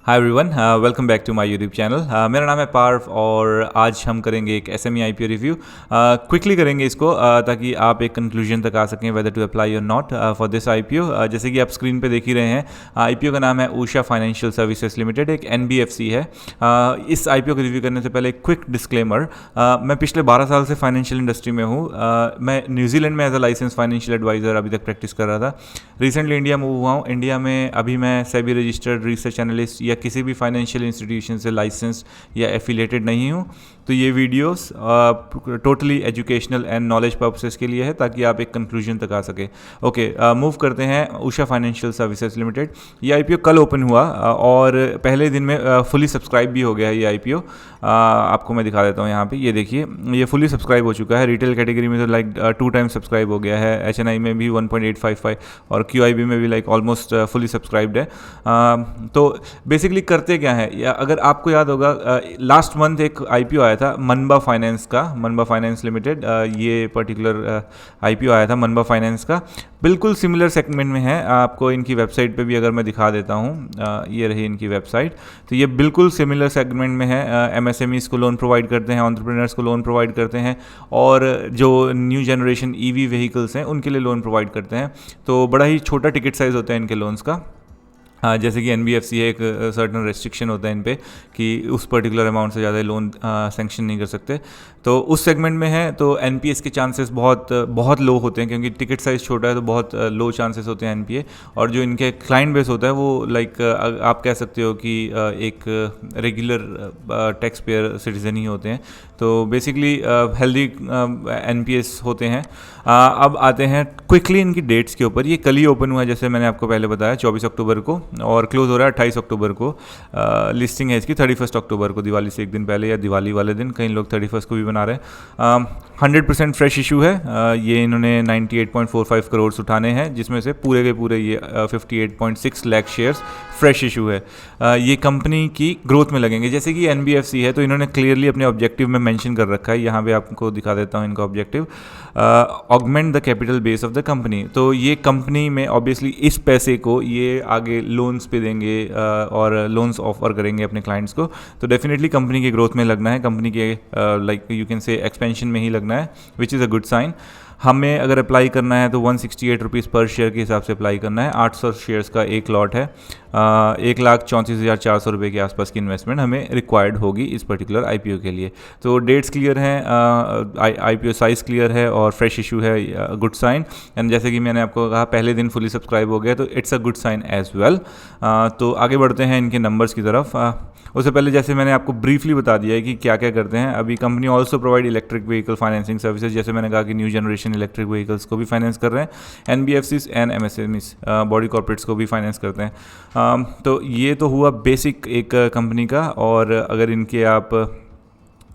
Hi everyone, welcome back to my YouTube channel. मेरा नाम है पार्थ और आज हम करेंगे एक एसएमई आईपीओ रिव्यू। क्विकली करेंगे इसको ताकि आप एक कंक्लूजन तक आ सकें वेदर टू अप्लाई और नॉट फॉर दिस आईपीओ। जैसे कि आप स्क्रीन पे देख ही रहे हैं, आईपीओ का नाम है उषा फाइनेंशियल सर्विसेज लिमिटेड, एक एनबीएफसी है। इस आईपीओ को रिव्यू करने से पहले एक क्विक डिस्क्लेमर। मैं पिछले 12 साल से फाइनेंशियल इंडस्ट्री में हूँ। मैं न्यूजीलैंड में as a licence financial adviser अभी तक प्रैक्टिस कर रहा था। रिसेंटली इंडिया मूव हुआ हूँ। इंडिया में अभी मैं सेबी रजिस्टर्ड रिसर्च एनालिस्ट या किसी भी फाइनेंशियल इंस्टीट्यूशन से लाइसेंस या एफिलेटेड नहीं हूँ। तो ये videos totally educational and knowledge purposes के लिए है ताकि आप एक कंक्लूजन तक आ सके। ओके, मूव करते हैं उषा फाइनेंशियल सर्विसेज लिमिटेड। ये आईपीओ कल ओपन हुआ और पहले दिन में फुली सब्सक्राइब भी हो गया है ये आईपीओ। आपको मैं दिखा देता हूँ यहाँ पे, ये देखिए ये फुली सब्सक्राइब हो चुका है। रिटेल कैटेगरी में तो लाइक 2 टाइम्स सब्सक्राइब हो गया है, एचएनआई में भी 1.855 और क्यूआईबी में भी लाइक ऑलमोस्ट फुली सब्सक्राइब्ड है। तो बेसिकली करते क्या है, या अगर आपको याद होगा लास्ट मंथ एक आईपीओ आया था मनबा फाइनेंस का, मनबा फाइनेंस लिमिटेड। ये पर्टिकुलर आईपीओ आया था मनबा फाइनेंस का, बिल्कुल सिमिलर सेगमेंट में है। आपको इनकी वेबसाइट पे भी अगर मैं दिखा देता हूँ, ये रही इनकी वेबसाइट। तो ये बिल्कुल सिमिलर सेगमेंट में है। एमएसएमईज को लोन प्रोवाइड करते हैं, एंटरप्रेन्योर्स को लोन प्रोवाइड करते हैं और जो न्यू जनरेशन ईवी व्हीकल्स हैं उनके लिए लोन प्रोवाइड करते हैं। तो बड़ा ही छोटा टिकट साइज़ होता है इनके लोन्स का। जैसे कि एनबीएफसी है, एक सर्टन रेस्ट्रिक्शन होता है इन पे कि उस पर्टिकुलर अमाउंट से ज़्यादा लोन सैंक्शन नहीं कर सकते। तो उस सेगमेंट में है तो एनपीएस के चांसेस बहुत लो होते हैं, क्योंकि टिकट साइज़ छोटा है तो बहुत लो चांसेस होते हैं एनपीए। और जो इनके क्लाइंट बेस होता है वो लाइक आप कह सकते हो कि एक रेगुलर टैक्स पेयर सिटीजन ही होते हैं। तो बेसिकली हेल्दी एनपीएस होते हैं। अब आते हैं क्विकली इनकी डेट्स के ऊपर। ये कल ही ओपन हुआ है जैसे मैंने आपको पहले बताया, 24 अक्टूबर को, और क्लोज हो रहा है 28 अक्टूबर को। लिस्टिंग है इसकी 31 अक्टूबर को, दिवाली से एक दिन पहले या दिवाली वाले दिन। कई लोग 31 को भी बना रहे हैं। 100% फ्रेश इशू है। ये इन्होंने 98.45 करोड़ उठाने हैं, जिसमें से पूरे के पूरे ये 58.6 लाख शेयर्स फ्रेश इशू है। ये कंपनी की ग्रोथ में लगेंगे। जैसे कि एनबीएफसी है तो इन्होंने क्लियरली अपने ऑब्जेक्टिव में मेंशन कर रखा है। यहाँ पे आपको दिखा देता हूँ इनका objective, augment the capital base of the company. तो ये कंपनी में ऑब्वियसली इस पैसे को ये आगे लोन्स पे देंगे और लोन्स ऑफर करेंगे अपने क्लाइंट्स को। तो डेफिनेटली कंपनी की ग्रोथ में लगना है, कंपनी के like you can say expansion में ही लगना है, which is a good sign. हमें अगर अप्लाई करना है तो 168 रुपीज़ पर शेयर के हिसाब से अप्लाई करना है। 800 शेयर्स का एक लॉट है। 1,34,400 रुपये के आसपास की इन्वेस्टमेंट हमें रिक्वायर्ड होगी इस पर्टिकुलर आईपीओ के लिए। तो डेट्स क्लियर हैं, आईपीओ साइज़ क्लियर है और फ्रेश इशू है, गुड साइन। एंड जैसे कि मैंने आपको कहा पहले दिन फुली सब्सक्राइब हो गया, तो it's a good sign as well. तो आगे बढ़ते हैं इनके नंबर्स की तरफ। उससे पहले जैसे मैंने आपको ब्रीफली बता दिया है कि क्या क्या करते हैं। अभी company also provide electric vehicle financing services, जैसे मैंने कहा कि न्यू जनरेशन इलेक्ट्रिक व्हीकल्स को भी फाइनेंस कर रहे हैं। NBFCs and MSMEs body corporates को भी फाइनेंस करते हैं। तो ये तो हुआ बेसिक एक कंपनी का। और अगर इनके आप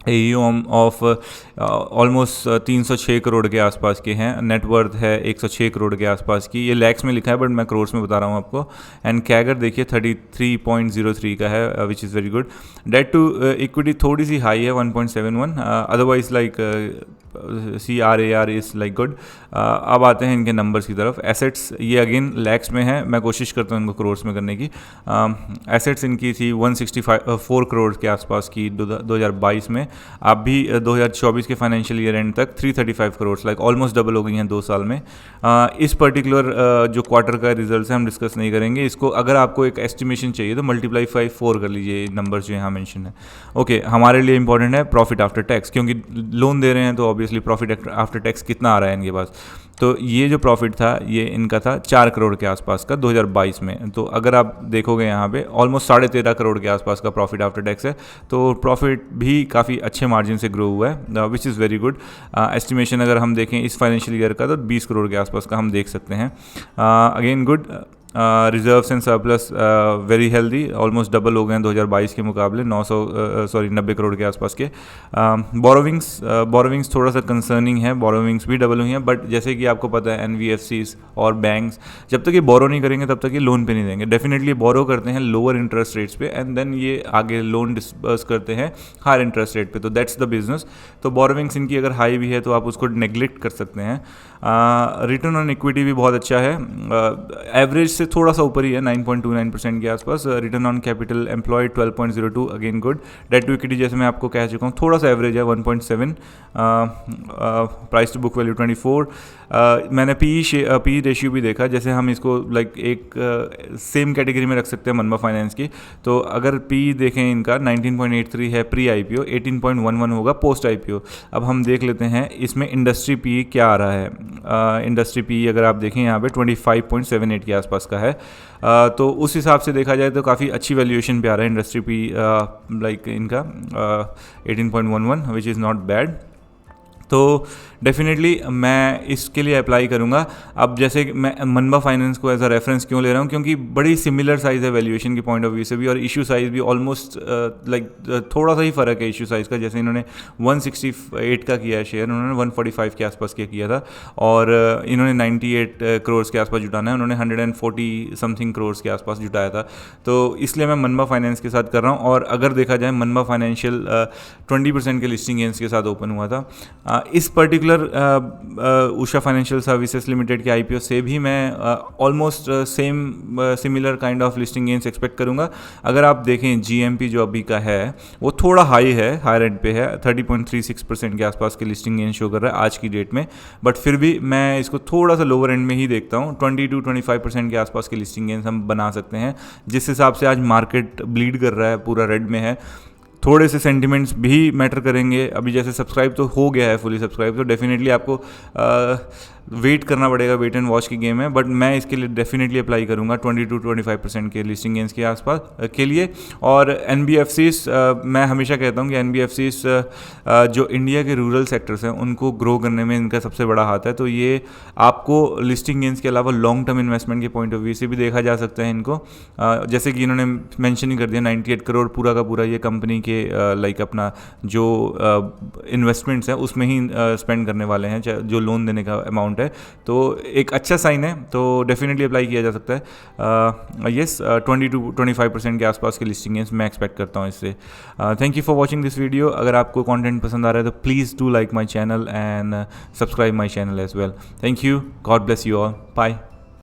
AUM ऑफ ऑलमोस्ट 306 करोड़ के आसपास के हैं, नेटवर्थ है 106 करोड़ के आसपास की। ये लैक्स में लिखा है बट मैं करोड़ में बता रहा हूँ आपको। एंड कैगर देखिए 33.03 का है, which is very good. Debt to equity थोड़ी सी हाई है 1.71, otherwise like CRAR is like good. अब आते हैं इनके नंबर्स की तरफ। एसेट्स ये अगेन लैक्स में है, मैं कोशिश करता हूँ इनको करोड़ में करने की। एसेट्स इनकी थी 164 करोड़ के आसपास की 2022 में। आप भी 2024 के फाइनेंशियल ईयर एंड तक 335 करोड़, लाइक ऑलमोस्ट डबल हो गई हैं 2 साल में। इस पर्टिकुलर जो क्वार्टर का रिजल्ट है हम डिस्कस नहीं करेंगे इसको। अगर आपको एक एस्टिमेशन चाहिए तो मल्टीप्लाई 4 कर लीजिए नंबर्स जो यहाँ मेंशन है। ओके, हमारे लिए इंपॉर्टेंट है प्रॉफिट आफ्टर टैक्स, क्योंकि लोन दे रहे हैं तो ऑब्वियसली प्रॉफिट आफ्टर टैक्स कितना आ रहा है इनके पास। तो ये जो प्रॉफिट था ये इनका था 4 करोड़ के आसपास का 2022 में। तो अगर आप देखोगे यहाँ पे ऑलमोस्ट 13.5 करोड़ के आसपास का प्रॉफिट आफ्टर टैक्स है। तो प्रॉफिट भी काफ़ी अच्छे मार्जिन से ग्रो हुआ है, which is very good. Estimation अगर हम देखें इस फाइनेंशियल ईयर का तो 20 करोड़ के आसपास का हम देख सकते हैं। Again good. Reserves and surplus very healthy, almost double हो गए हैं 2022 के मुकाबले, 90 करोड़ के आसपास के। बोरोविंग्स थोड़ा सा कंसर्निंग है, बोरोविंग्स भी डबल हुई हैं। बट जैसे कि आपको पता है एनबीएफसीज और बैंक्स जब तक ये बोरो नहीं करेंगे तब तक ये लोन पे नहीं देंगे। डेफिनेटली बोरो करते हैं लोअर इंटरेस्ट रेट्स पे एंड देन ये आगे लोन डिस्बर्स करते हैं हायर इंटरेस्ट रेट पे। तो दैट्स द बिजनेस। तो बोरोविंग्स इनकी अगर हाई भी है तो आप उसको नेग्लेक्ट कर सकते हैं। रिटर्न ऑन इक्विटी भी बहुत अच्छा है। एवरेज से थोड़ा सा ऊपर ही है, 9.29% के आसपास। Return on capital employed 12.02, again good. Debt to equity जैसे मैं आपको कह चुका हूँ थोड़ा सा एवरेज है 1.7। Price to book value 24। मैंने पी रेशियो भी देखा, जैसे हम इसको लाइक एक सेम कैटेगरी में रख सकते हैं मनवा फाइनेंस की। तो अगर पी देखें इनका 19.83 है प्री आईपीओ, 18.11 होगा पोस्ट आईपीओ। अब हम देख लेते हैं इसमें इंडस्ट्री पी क्या आ रहा है। इंडस्ट्री पी अगर आप देखें यहाँ पे 25.78 के आसपास का है। तो उस हिसाब से देखा जाए तो काफ़ी अच्छी वैल्यूएशन पे आ रहा है इंडस्ट्री पी, लाइक इनका 18.11 विच इज़ नॉट बैड। तो डेफिनेटली मैं इसके लिए अप्लाई करूँगा। अब जैसे मैं मनवा फाइनेंस को एज अ रेफरेंस क्यों ले रहा हूँ, क्योंकि बड़ी सिमिलर साइज़ है वैल्यूएशन के पॉइंट ऑफ व्यू से भी, और इशू साइज़ भी ऑलमोस्ट लाइक थोड़ा सा ही फ़र्क है इशू साइज़ का। जैसे इन्होंने 168 का किया है शेयर, उन्होंने 145 के आसपास किया था, और इन्होंने 98 करोड़ के आसपास जुटाना है, उन्होंने 140 समथिंग करोड़ के आसपास जुटाया था। तो इसलिए मैं मनवा फाइनेंस के साथ कर रहा हूँ। और अगर देखा जाए मनवा फाइनेंशियल 20% के लिस्टिंग गेंस के साथ ओपन हुआ था। इस particular Usha financial services limited के आईपीओ से भी मैं almost similar kind of listing gains expect करूंगा। अगर आप देखें जीएमपी जो अभी का है वो थोड़ा हाई है, हाई रेट पे है, 30.36% के आसपास के लिस्टिंग गेंस शो कर रहा है आज की डेट में। बट फिर भी मैं इसको थोड़ा सा लोअर एंड में ही देखता हूँ, 20-25% के आसपास के लिस्टिंग गेंस हम बना सकते हैं। जिस हिसाब से आज मार्केट ब्लीड कर रहा है, पूरा रेड में है, थोड़े से सेंटिमेंट्स भी मैटर करेंगे। अभी जैसे सब्सक्राइब तो हो गया है फुली सब्सक्राइब, तो डेफिनेटली आपको वेट करना पड़ेगा, वेट एंड वॉच की गेम है। बट मैं इसके लिए डेफिनेटली अप्लाई करूँगा 20-25% के लिस्टिंग गेंस के आसपास के लिए। और एनबीएफसीज, मैं हमेशा कहता हूँ कि एनबीएफसीज जो इंडिया के रूरल सेक्टर्स हैं उनको ग्रो करने में इनका सबसे बड़ा हाथ है। तो ये आपको लिस्टिंग गेंस के अलावा लॉन्ग टर्म इन्वेस्टमेंट के पॉइंट ऑफ व्यू से भी देखा जा सकता है इनको। जैसे कि इन्होंने मेंशन ही कर दिया 98 करोड़ पूरा का पूरा ये कंपनी के लाइक अपना जो इन्वेस्टमेंट्स हैं उसमें ही स्पेंड करने वाले हैं, जो लोन देने का अमाउंट है। तो एक अच्छा साइन है, तो डेफिनेटली अप्लाई किया जा सकता है। येस, 20-25% के आसपास के लिस्टिंग गेंस मैं एक्सपेक्ट करता हूँ इससे। Thank you for watching this video. अगर आपको कंटेंट पसंद आ रहा है तो please do like my channel and subscribe my channel as well. Thank you, God bless you all, bye.